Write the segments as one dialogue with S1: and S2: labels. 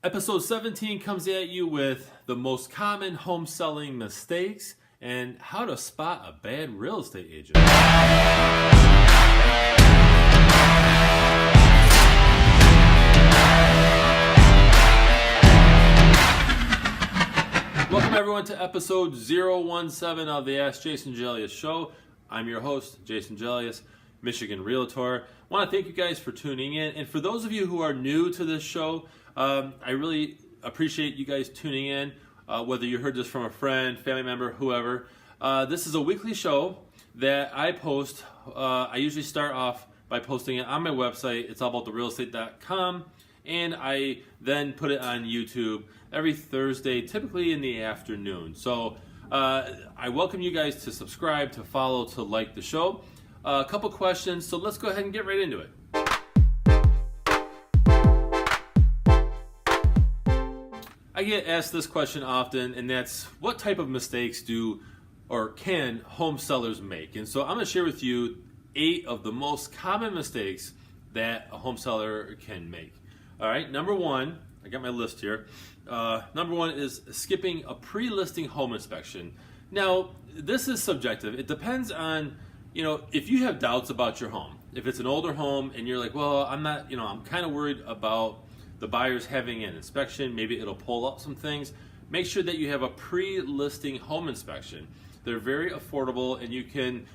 S1: Episode 17 comes at you with the most common home selling mistakes and how to spot a bad real estate agent. Welcome everyone to episode 017 of the AskJasonGelios Show. I'm your host, Jason Gelios, Michigan Realtor. I want to thank you guys for tuning in. And for those of you who are new to this show, I really appreciate you guys tuning in, whether you heard this from a friend, family member, whoever. This is a weekly show that I post. I usually start off by posting it on my website. It's allabouttherealestate.com, and I then put it on YouTube every Thursday, typically in the afternoon. So I welcome you guys to subscribe, to follow, to like the show. A couple questions, so let's go ahead and get right into it. I get asked this question often, and that's what type of mistakes do or can home sellers make? And so I'm going to share with you 8 of the most common mistakes that a home seller can make. All right, number 1, I got my list here. Number 1 is skipping a pre-listing home inspection. Now, this is subjective. It depends on, if you have doubts about your home. If it's an older home and you're like, well, I'm kind of worried about the buyers having an inspection, maybe it'll pull up some things. Make sure that you have a pre-listing home inspection. They're very affordable, and you can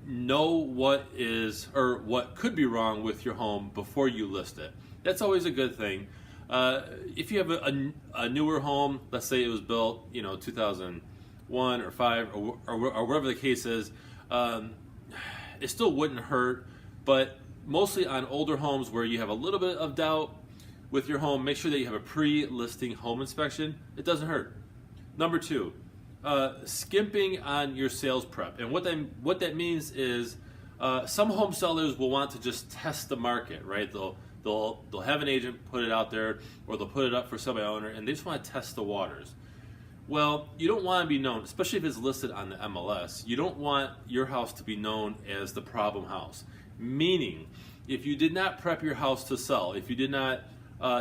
S1: know what is or what could be wrong with your home before you list it. That's always a good thing. If you have a newer home, let's say it was built, 2001 or 5 or whatever the case is, it still wouldn't hurt. But mostly on older homes where you have a little bit of doubt with your home, make sure that you have a pre-listing home inspection. It doesn't hurt. Number 2, skimping on your sales prep. And what that means is some home sellers will want to just test the market, right? They'll have an agent put it out there, or they'll put it up for somebody owner, and they just want to test the waters. Well, you don't want to be known, especially if it's listed on the MLS, you don't want your house to be known as the problem house. Meaning, if you did not prep your house to sell, if you did not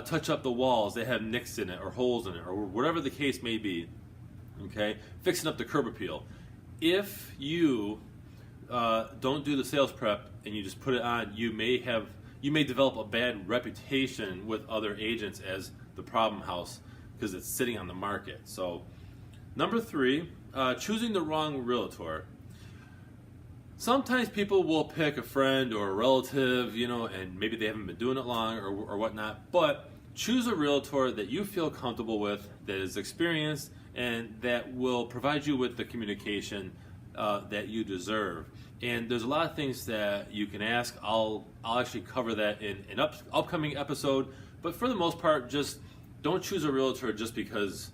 S1: touch up the walls that have nicks in it or holes in it or whatever the case may be, okay, fixing up the curb appeal. If you don't do the sales prep and you just put it on, you may develop a bad reputation with other agents as the problem house because it's sitting on the market. So, number 3, choosing the wrong realtor. Sometimes people will pick a friend or a relative, and maybe they haven't been doing it long or whatnot, but choose a realtor that you feel comfortable with, that is experienced, and that will provide you with the communication that you deserve. And there's a lot of things that you can ask. I'll actually cover that in an upcoming episode, but for the most part, just don't choose a realtor just because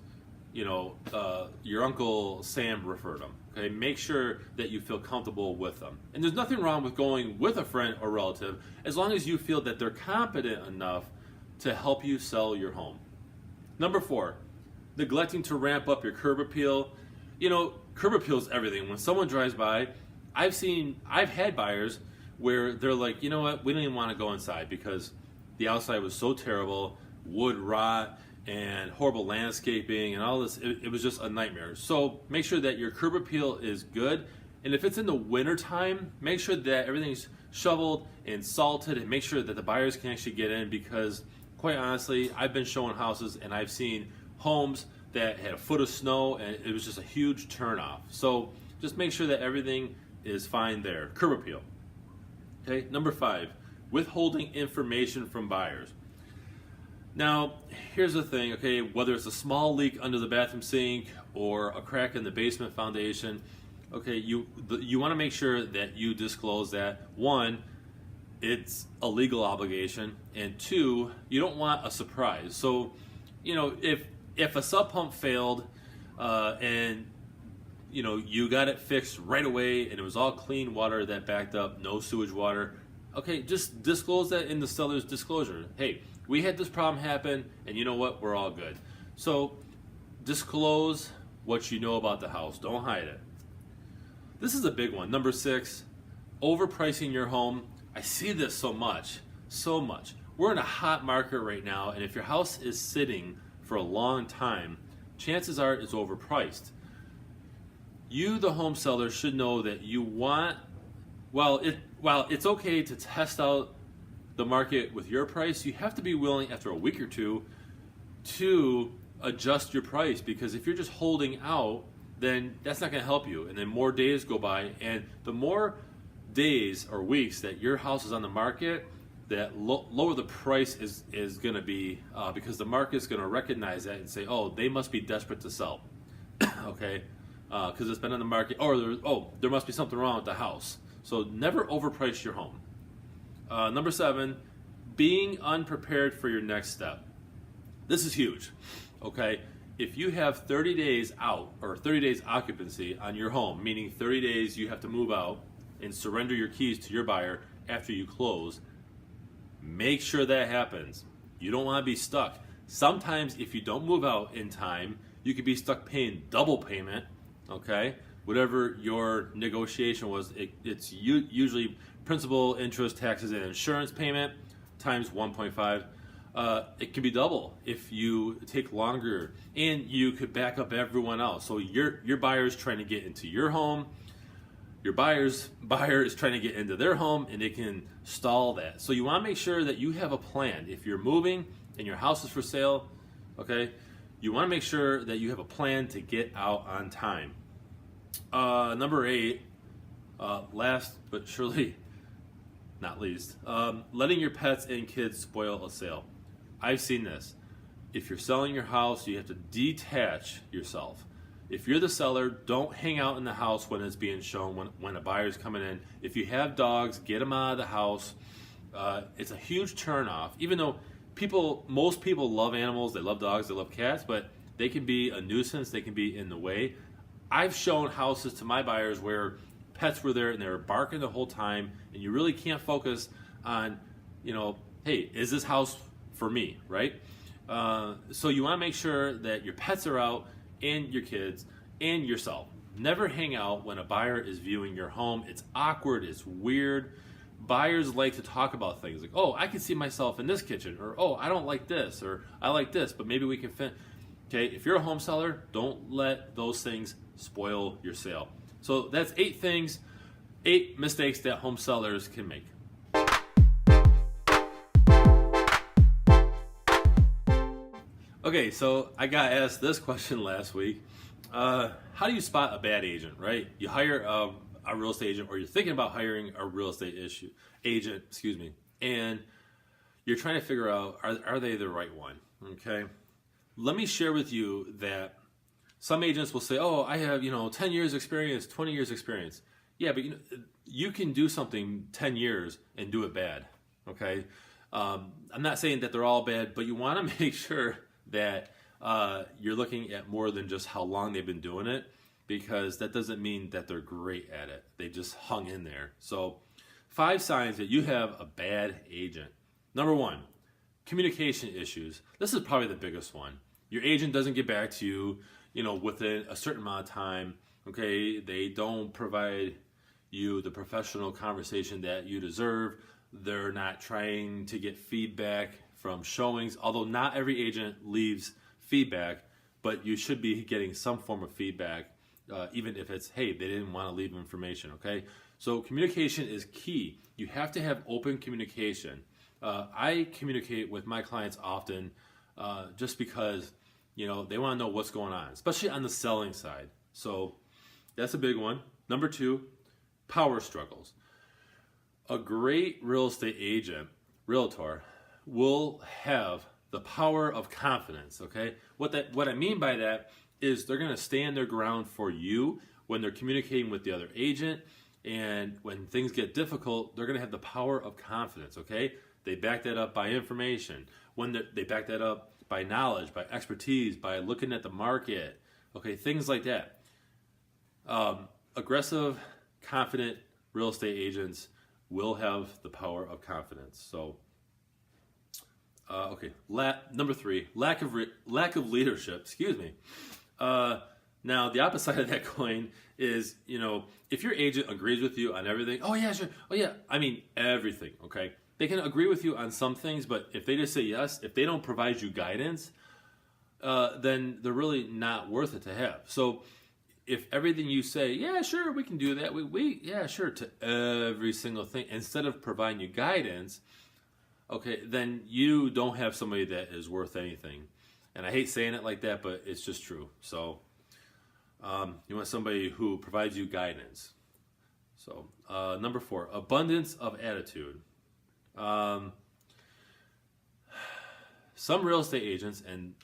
S1: your Uncle Sam referred them. Okay, make sure that you feel comfortable with them. And there's nothing wrong with going with a friend or relative as long as you feel that they're competent enough to help you sell your home. Number 4, neglecting to ramp up your curb appeal. Curb appeal is everything. When someone drives by, I've had buyers where they're like, you know what, we don't even want to go inside because the outside was so terrible, wood rot, and horrible landscaping and all this. It was just a nightmare. So make sure that your curb appeal is good. And if it's in the winter time, make sure that everything's shoveled and salted, and make sure that the buyers can actually get in, because quite honestly, I've been showing houses and I've seen homes that had a foot of snow and it was just a huge turnoff. So just make sure that everything is fine there. Curb appeal. Okay, number 5, withholding information from buyers. Now, here's the thing, okay, whether it's a small leak under the bathroom sink or a crack in the basement foundation, okay, you want to make sure that you disclose that. 1, it's a legal obligation, and 2, you don't want a surprise. So, if a sub pump failed and you got it fixed right away and it was all clean water that backed up, no sewage water, okay, just disclose that in the seller's disclosure. Hey, we had this problem happen, and you know what? We're all good. So disclose what you know about the house. Don't hide it. This is a big one. Number 6, overpricing your home. I see this so much. we're in a hot market right now, and if your house is sitting for a long time, chances are it's overpriced. You, the home seller, should know that you want, while it's okay to test out the market with your price, you have to be willing after a week or two to adjust your price, because if you're just holding out, then that's not going to help you. And then more days go by, and the more days or weeks that your house is on the market, that lower the price is going to be, because the market's going to recognize that and say, oh, they must be desperate to sell. Okay, because it's been on the market, or there must be something wrong with the house. So never overprice your home. Number 7, being unprepared for your next step. This is huge. Okay, if you have 30 days out or 30 days occupancy on your home, meaning 30 days you have to move out and surrender your keys to your buyer after you close, make sure that happens. You don't want to be stuck. Sometimes if you don't move out in time, you could be stuck paying double payment. Okay, whatever your negotiation was, it's usually principal, interest, taxes, and insurance payment times 1.5. It can be double if you take longer, and you could back up everyone else. So your buyer is trying to get into your home, your buyer's buyer is trying to get into their home, and it can stall that. So you want to make sure that you have a plan. If you're moving and your house is for sale, okay, you want to make sure that you have a plan to get out on time. Number 8, last but surely not least, letting your pets and kids spoil a sale. I've seen this. If you're selling your house, you have to detach yourself. If you're the seller, don't hang out in the house when it's being shown, when a buyer's coming in. If you have dogs, get them out of the house. It's a huge turnoff. Even though most people love animals, they love dogs, they love cats, but they can be a nuisance, they can be in the way. I've shown houses to my buyers where pets were there and they were barking the whole time, and you really can't focus on, hey, is this house for me, right? So you want to make sure that your pets are out, and your kids, and yourself. Never hang out when a buyer is viewing your home. It's awkward, it's weird. Buyers like to talk about things like, oh, I can see myself in this kitchen, or oh, I don't like this, or I like this, but maybe we can fit. Okay, if you're a home seller, don't let those things spoil your sale. So that's 8 things, 8 mistakes that home sellers can make. Okay, so I got asked this question last week. How do you spot a bad agent, right? You hire a real estate agent, or you're thinking about hiring a real estate agent, and you're trying to figure out, are they the right one, okay? Let me share with you that some agents will say, oh, I have, 10 years experience, 20 years experience. Yeah, but you can do something 10 years and do it bad, okay? I'm not saying that they're all bad, but you want to make sure that you're looking at more than just how long they've been doing it, because that doesn't mean that they're great at it. They just hung in there. So 5 signs that you have a bad agent. Number 1, communication issues. This is probably the biggest one. Your agent doesn't get back to you, within a certain amount of time. Okay, they don't provide you the professional conversation that you deserve. They're not trying to get feedback from showings, although not every agent leaves feedback, but you should be getting some form of feedback, even if it's, hey, they didn't want to leave information, okay? So communication is key. You have to have open communication. I communicate with my clients often just because, they want to know what's going on, especially on the selling side. So that's a big one. Number 2, power struggles. A great real estate agent, realtor, will have the power of confidence, okay? What I mean by that is they're going to stand their ground for you when they're communicating with the other agent, and when things get difficult, they're going to have the power of confidence, okay? They back that up by information. When they back that up by knowledge, by expertise, by looking at the market, okay? Things like that. Aggressive, confident real estate agents will have the power of confidence. So, number 3, lack of leadership. Now, the opposite side of that coin is, if your agent agrees with you on everything, oh yeah, sure, oh yeah, I mean everything, okay, they can agree with you on some things, but if they just say yes, if they don't provide you guidance, then they're really not worth it to have. So if everything you say, yeah, sure, we can do that, yeah, sure, to every single thing, instead of providing you guidance, okay, then you don't have somebody that is worth anything. And I hate saying it like that, but it's just true. So you want somebody who provides you guidance. So number 4, abundance of attitude. Some real estate agents, and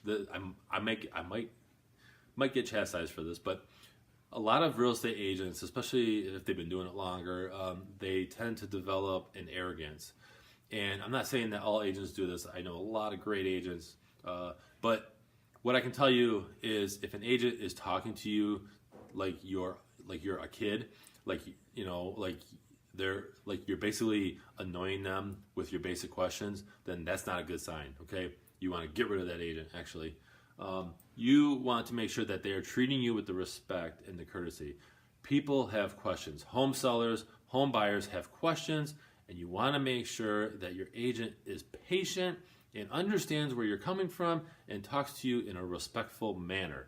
S1: I might get chastised for this, but a lot of real estate agents, especially if they've been doing it longer, they tend to develop an arrogance. And I'm not saying that all agents do this. I know a lot of great agents, but what I can tell you is, if an agent is talking to you like you're a kid, like you're basically annoying them with your basic questions, then that's not a good sign. Okay, you want to get rid of that agent. Actually, you want to make sure that they are treating you with the respect and the courtesy. People have questions. Home sellers, home buyers have questions, and you want to make sure that your agent is patient and understands where you're coming from and talks to you in a respectful manner.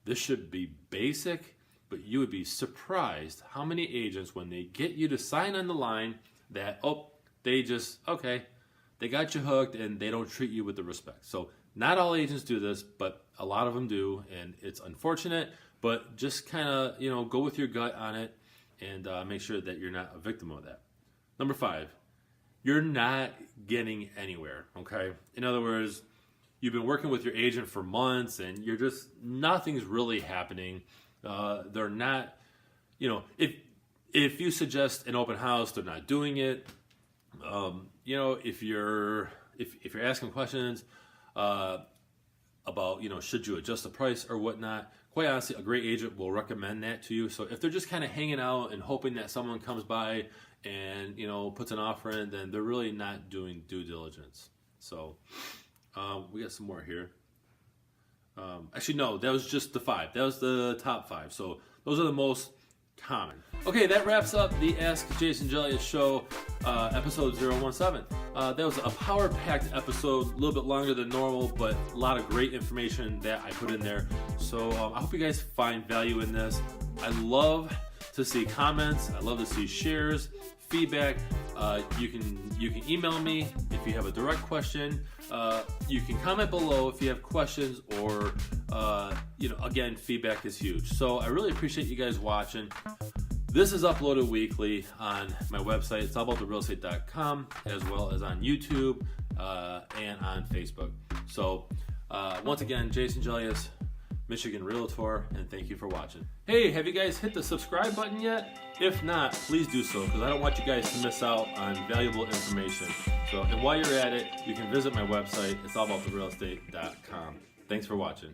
S1: This should be basic, but you would be surprised how many agents, when they get you to sign on the line, that, they got you hooked and they don't treat you with the respect. So not all agents do this, but a lot of them do, and it's unfortunate, but just kind of, go with your gut on it and make sure that you're not a victim of that. Number 5, you're not getting anywhere, okay? In other words, you've been working with your agent for months and nothing's really happening. They're not, if you suggest an open house, they're not doing it. If you're asking questions about, should you adjust the price or whatnot, quite honestly, a great agent will recommend that to you. So if they're just kind of hanging out and hoping that someone comes by and, puts an offer in, then they're really not doing due diligence. So we got some more here. Actually, no, that was just the 5. That was the top 5. So those are the most common. Okay, that wraps up the Ask Jason Gelios Show, episode 017. That was a power-packed episode, a little bit longer than normal, but a lot of great information that I put in there. So I hope you guys find value in this. I love to see comments. I love to see shares, feedback. You can email me if you have a direct question. You can comment below if you have questions, or again, feedback is huge. So I really appreciate you guys watching. This is uploaded weekly on my website. It's allabouttherealestate.com, as well as on YouTube and on Facebook. So once again, Jason Gelios, Michigan Realtor, and thank you for watching. Hey, have you guys hit the subscribe button yet? If not, please do so, because I don't want you guys to miss out on valuable information. So, and while you're at it, you can visit my website. It's allabouttherealestate.com. Thanks for watching.